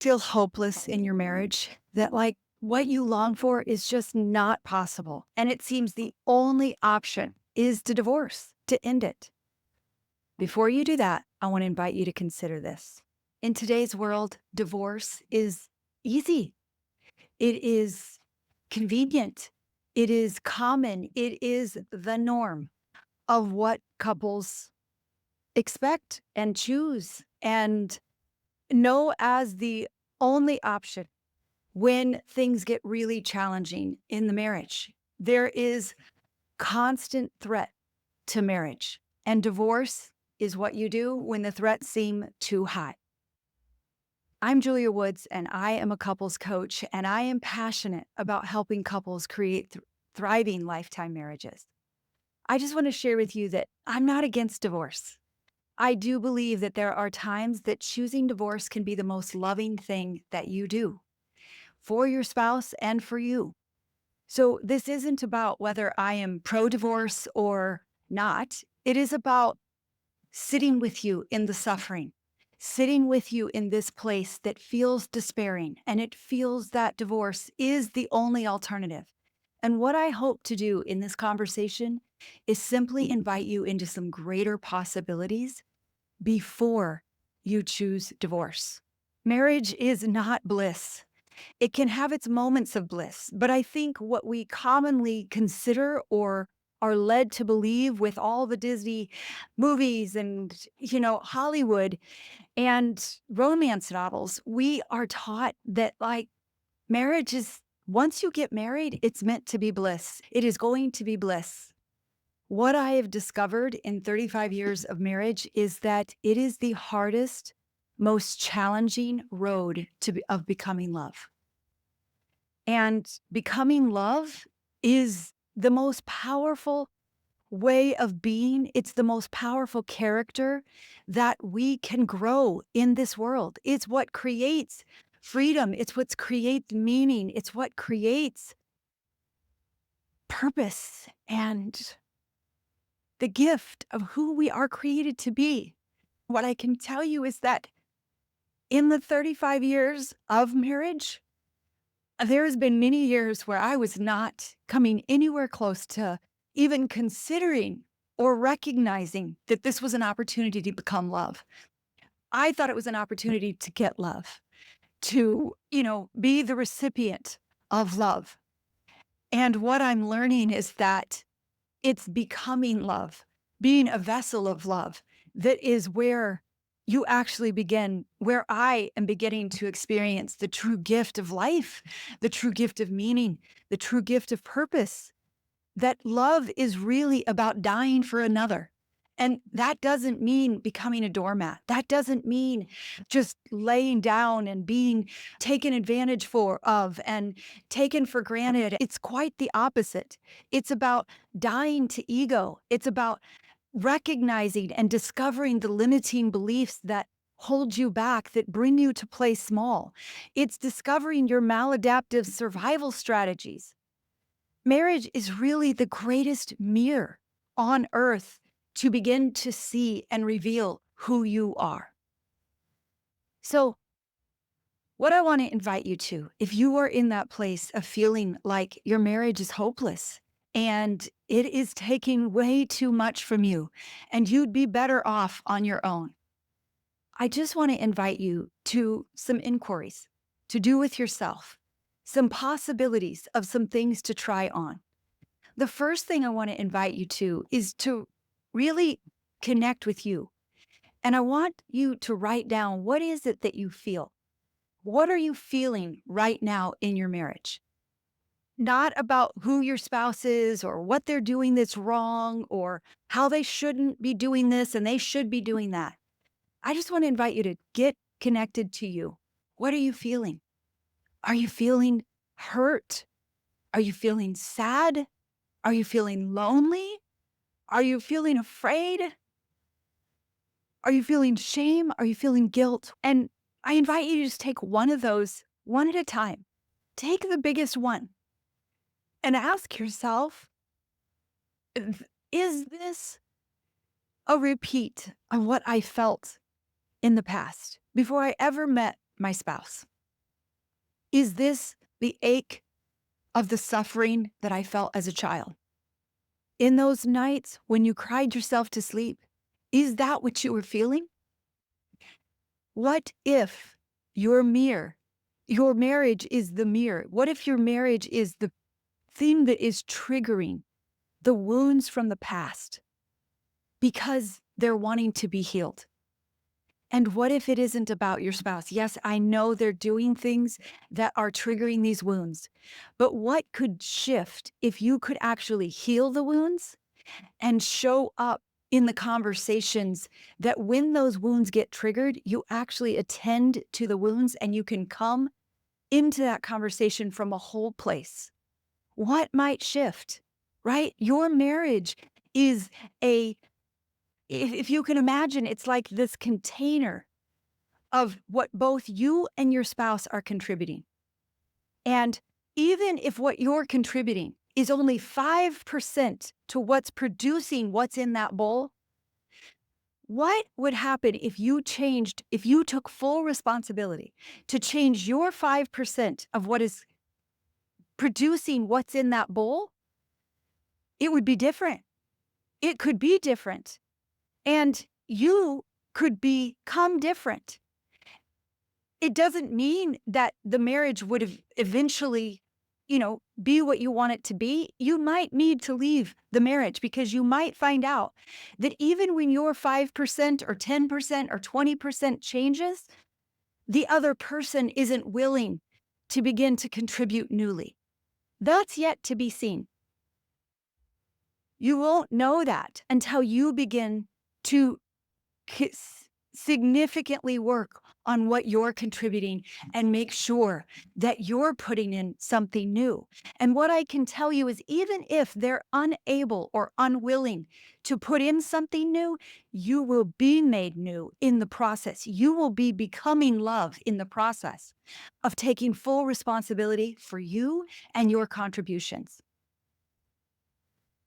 feel hopeless in your marriage, that what you long for is just not possible. And it seems the only option is to divorce, to end it. Before you do that, I want to invite you to consider this. In today's world, divorce is easy. It is convenient. It is common. It is the norm of what couples expect and choose and know as the only option when things get really challenging in the marriage. There is constant threat to marriage, and divorce is what you do when the threats seem too high. I'm Julia Woods, and I am a couples coach, and I am passionate about helping couples create thriving lifetime marriages. I just want to share with you that I'm not against divorce. I do believe that there are times that choosing divorce can be the most loving thing that you do for your spouse and for you. So, this isn't about whether I am pro divorce or not. It is about sitting with you in the suffering, sitting with you in this place that feels despairing and it feels that divorce is the only alternative. And what I hope to do in this conversation is simply invite you into some greater possibilities before you choose divorce. Marriage is not bliss. It can have its moments of bliss, but I think what we commonly consider or are led to believe with all the Disney movies and, Hollywood and romance novels, we are taught that marriage is, once you get married, it's meant to be bliss. It is going to be bliss. What I have discovered in 35 years of marriage is that it is the hardest, most challenging road of becoming love. And becoming love is the most powerful way of being. It's the most powerful character that we can grow in this world. It's what creates freedom. It's what creates meaning. It's what creates purpose and the gift of who we are created to be. What I can tell you is that in the 35 years of marriage, there has been many years where I was not coming anywhere close to even considering or recognizing that this was an opportunity to become love. I thought it was an opportunity to get love, to, be the recipient of love. And what I'm learning is that it's becoming love, being a vessel of love, that is where you actually begin, where I am beginning to experience the true gift of life, the true gift of meaning, the true gift of purpose. That love is really about dying for another. And that doesn't mean becoming a doormat. That doesn't mean just laying down and being taken advantage of and taken for granted. It's quite the opposite. It's about dying to ego. It's about recognizing and discovering the limiting beliefs that hold you back, that bring you to play small. It's discovering your maladaptive survival strategies. Marriage is really the greatest mirror on earth to begin to see and reveal who you are. So, what I want to invite you to, if you are in that place of feeling like your marriage is hopeless and it is taking way too much from you and you'd be better off on your own, I just want to invite you to some inquiries to do with yourself, some possibilities of some things to try on. The first thing I want to invite you to is to really connect with you. And I want you to write down, what is it that you feel? What are you feeling right now in your marriage? Not about who your spouse is or what they're doing that's wrong or how they shouldn't be doing this and they should be doing that. I just want to invite you to get connected to you. What are you feeling? Are you feeling hurt? Are you feeling sad? Are you feeling lonely? Are you feeling afraid? Are you feeling shame? Are you feeling guilt? And I invite you to just take one of those one at a time. Take the biggest one and ask yourself, is this a repeat of what I felt in the past before I ever met my spouse? Is this the ache of the suffering that I felt as a child? In those nights when you cried yourself to sleep, is that what you were feeling? What if your mirror, your marriage is the mirror? What if your marriage is the thing that is triggering the wounds from the past because they're wanting to be healed? And what if it isn't about your spouse? Yes, I know they're doing things that are triggering these wounds, but what could shift if you could actually heal the wounds and show up in the conversations that when those wounds get triggered, you actually attend to the wounds and you can come into that conversation from a whole place? What might shift, right? Your marriage is if you can imagine, it's like this container of what both you and your spouse are contributing. And even if what you're contributing is only 5% to what's producing what's in that bowl, what would happen if you took full responsibility to change your 5% of what is producing what's in that bowl? It would be different. It could be different. And you could become different. It doesn't mean that the marriage would eventually, be what you want it to be. You might need to leave the marriage because you might find out that even when your 5% or 10% or 20% changes, the other person isn't willing to begin to contribute newly. That's yet to be seen. You won't know that until you begin to significantly work on what you're contributing and make sure that you're putting in something new. And what I can tell you is even if they're unable or unwilling to put in something new, you will be made new in the process. You will be becoming love in the process of taking full responsibility for you and your contributions.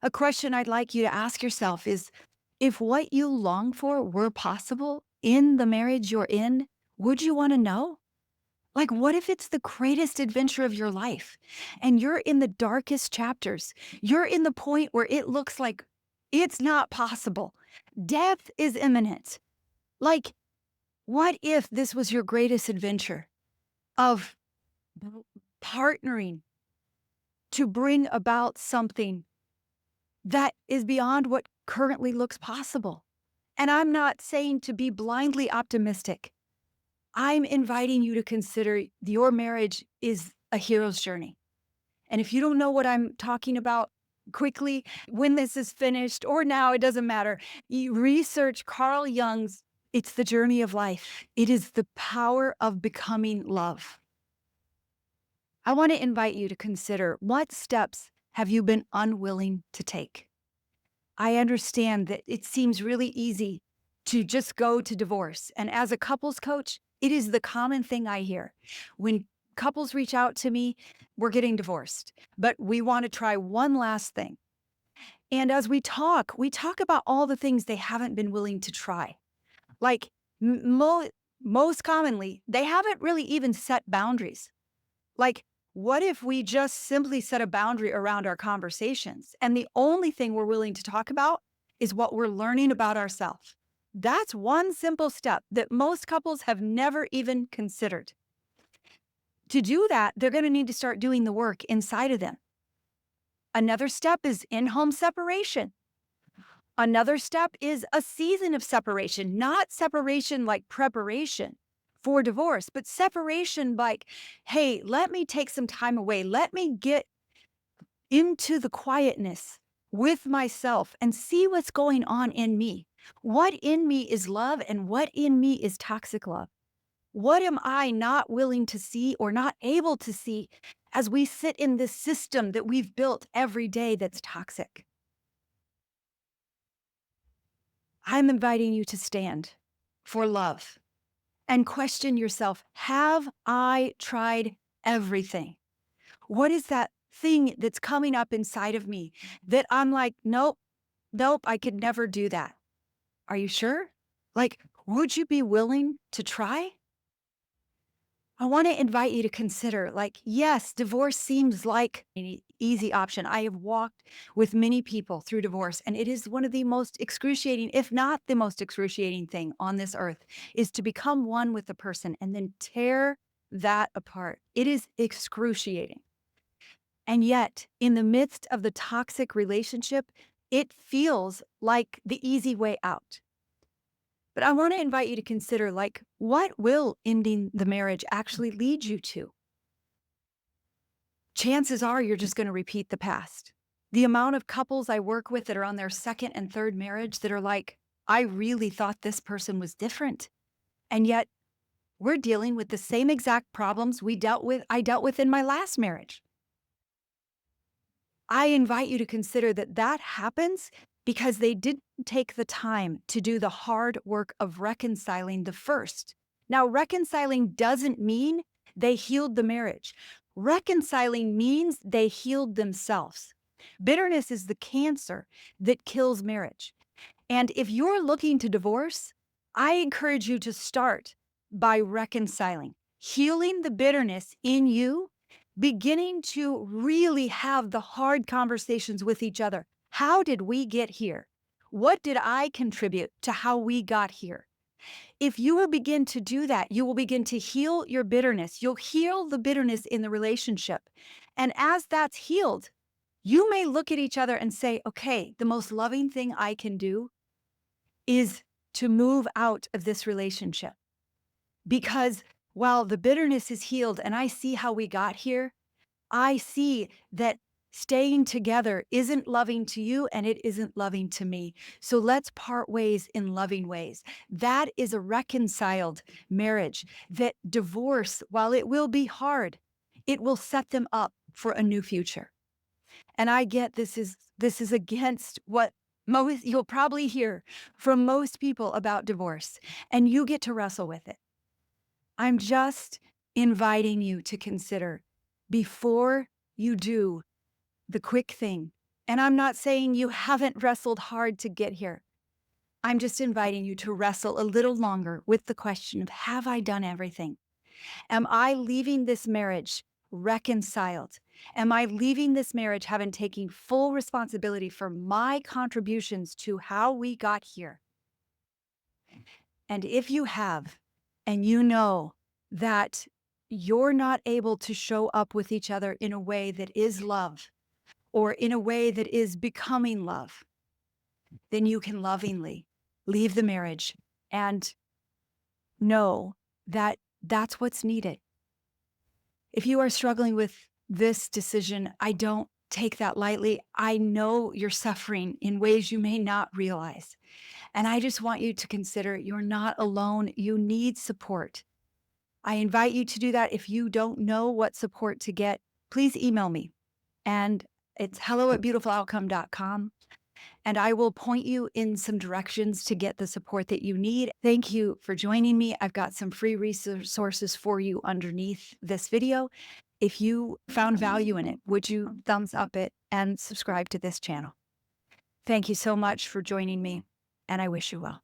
A question I'd like you to ask yourself is, if what you long for were possible in the marriage you're in, would you want to know? Like, what if it's the greatest adventure of your life and you're in the darkest chapters? You're in the point where it looks like it's not possible. Death is imminent. Like, what if this was your greatest adventure of partnering to bring about something that is beyond what currently looks possible? And I'm not saying to be blindly optimistic. I'm inviting you to consider your marriage is a hero's journey. And if you don't know what I'm talking about, quickly, when this is finished or now, it doesn't matter. You research Carl Jung's It's the Journey of Life. It is the power of becoming love. I want to invite you to consider, what steps have you been unwilling to take? I understand that it seems really easy to just go to divorce. And as a couples coach, it is the common thing I hear. When couples reach out to me, we're getting divorced, but we want to try one last thing. And as we talk about all the things they haven't been willing to try. Like most commonly, they haven't really even set boundaries. Like, what if we just simply set a boundary around our conversations and the only thing we're willing to talk about is what we're learning about ourselves? That's one simple step that most couples have never even considered. To do that, they're going to need to start doing the work inside of them. Another step is in-home separation. Another step is a season of separation, not separation like preparation for divorce, but separation like, hey, let me take some time away. Let me get into the quietness with myself and see what's going on in me. What in me is love and what in me is toxic love? What am I not willing to see or not able to see as we sit in this system that we've built every day that's toxic? I'm inviting you to stand for love and question yourself. Have I tried everything? What is that thing that's coming up inside of me that I'm like, nope, nope, I could never do that? Are you sure? Like, would you be willing to try? I want to invite you to consider like, yes, divorce seems like an easy option. I have walked with many people through divorce, and it is one of the most excruciating, if not the most excruciating thing on this earth, is to become one with the person and then tear that apart. It is excruciating. And yet, in the midst of the toxic relationship, it feels like the easy way out. But I want to invite you to consider like, what will ending the marriage actually lead you to? Chances are you're just going to repeat the past. The amount of couples I work with that are on their second and third marriage that are like, I really thought this person was different. And yet we're dealing with the same exact problems I dealt with in my last marriage. I invite you to consider that that happens because they didn't take the time to do the hard work of reconciling the first. Now, reconciling doesn't mean they healed the marriage. Reconciling means they healed themselves. Bitterness is the cancer that kills marriage. And if you're looking to divorce, I encourage you to start by reconciling, healing the bitterness in you, beginning to really have the hard conversations with each other. How did we get here? What did I contribute to how we got here? If you will begin to do that, you will begin to heal your bitterness. You'll heal the bitterness in the relationship. And as that's healed, you may look at each other and say, okay, the most loving thing I can do is to move out of this relationship. Because while the bitterness is healed and I see how we got here, I see that staying together isn't loving to you and it isn't loving to me. So let's part ways in loving ways. That is a reconciled marriage. That divorce, while it will be hard, it will set them up for a new future. And I get this is against what most you'll probably hear from most people about divorce, and you get to wrestle with it. I'm just inviting you to consider before you do the quick thing. And I'm not saying you haven't wrestled hard to get here. I'm just inviting you to wrestle a little longer with the question of, have I done everything? Am I leaving this marriage reconciled? Am I leaving this marriage having taken full responsibility for my contributions to how we got here? And if you have, and you know that you're not able to show up with each other in a way that is love or in a way that is becoming love, then you can lovingly leave the marriage and know that that's what's needed. If you are struggling with this decision, I don't take that lightly. I know you're suffering in ways you may not realize. And I just want you to consider you're not alone. You need support. I invite you to do that. If you don't know what support to get, please email me. And it's hello@beautifuloutcome.com. And I will point you in some directions to get the support that you need. Thank you for joining me. I've got some free resources for you underneath this video. If you found value in it, would you thumbs up it and subscribe to this channel? Thank you so much for joining me, and I wish you well.